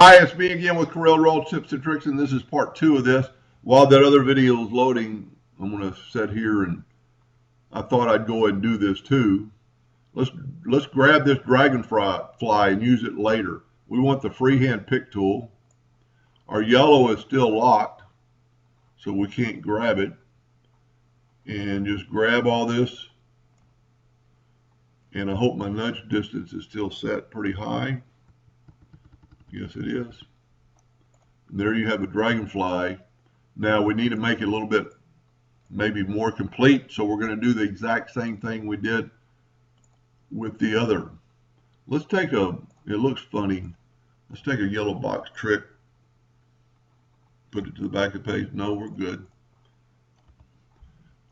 Hi, it's me again with Corel Roll Tips and Tricks, and this is part 2 of this. While that other video is loading, I'm going to sit here and I thought I'd go ahead and do this too. Let's grab this dragonfly and use it later. We want the freehand pick tool. Our yellow is still locked, so we can't grab it. And just grab all this. And I hope my nudge distance is still set pretty high. Yes, it is. And there you have a dragonfly. Now we need to make it a little bit maybe more complete, so we're going to do the exact same thing we did with the other. Let's take it looks funny. Let's take a yellow box trick. Put it to the back of the page. No, we're good.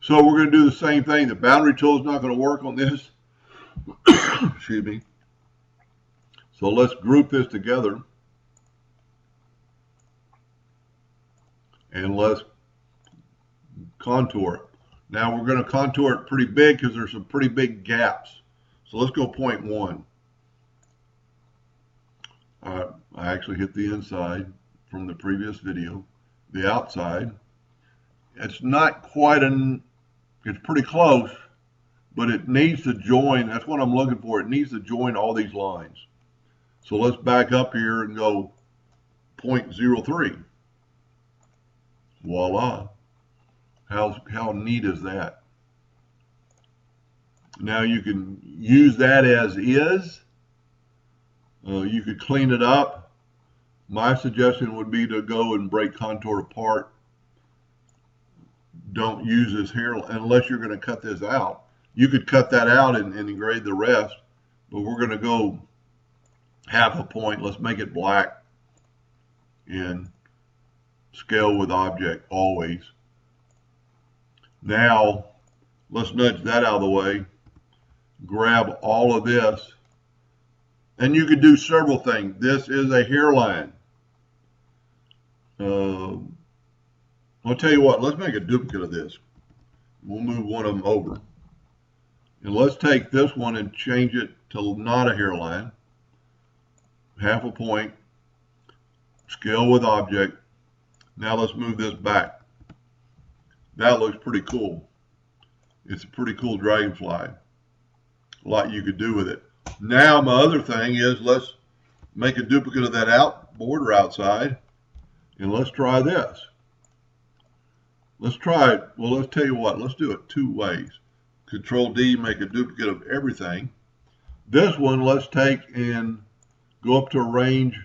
So we're going to do the same thing. The boundary tool is not going to work on this. Excuse me. So let's group this together. And let's contour it. Now we're going to contour it pretty big because there's some pretty big gaps. So let's go 0.1. I actually hit the inside from the previous video. The outside. It's not quite it's pretty close, but it needs to join. That's what I'm looking for. It needs to join all these lines. So let's back up here and go 0.03. Voila. How neat is that? Now you can use that as is. You could clean it up. My suggestion would be to go and break contour apart. Don't use this here unless you're going to cut this out. You could cut that out and engrave the rest, but we're going to go half a point. Let's make it black and scale with object always. Now let's nudge that out of the way. Grab all of this, and you could do several things. This is a hairline. I'll tell you what, let's make a duplicate of this. We'll move one of them over. And let's take this one and change it to not a hairline. Half a point. Scale with object. Now let's move this back. That looks pretty cool. It's a pretty cool dragonfly. A lot you could do with it. Now my other thing is let's make a duplicate of that border outside. And let's try this. Let's try it. Well, let's tell you what. Let's do it two ways. Control D, make a duplicate of everything. This one, let's take and go up to a range.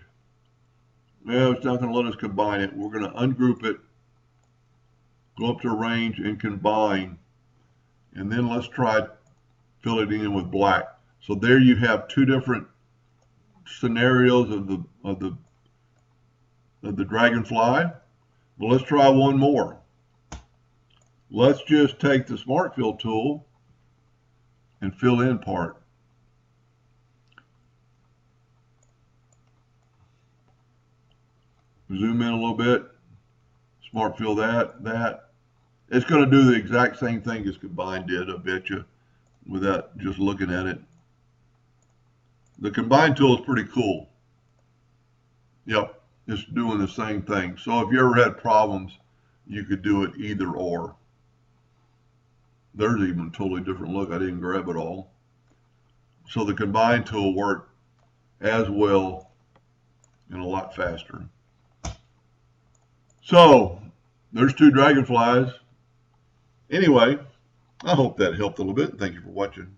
Well, it's not going to let us combine it. We're going to ungroup it, go up to a range and combine. And then let's try filling it in with black. So there you have two different scenarios of the dragonfly. Well, let's try one more. Let's just take the Smart Fill tool and fill in part. Zoom in a little bit. Smart Fill that. It's going to do the exact same thing as Combine did, I bet you, without just looking at it. The Combine tool is pretty cool. Yep, it's doing the same thing. So if you ever had problems, you could do it either or. There's even a totally different look. I didn't grab it all. So the Combine tool worked as well and a lot faster. So there's two dragonflies. Anyway, I hope that helped a little bit. Thank you for watching.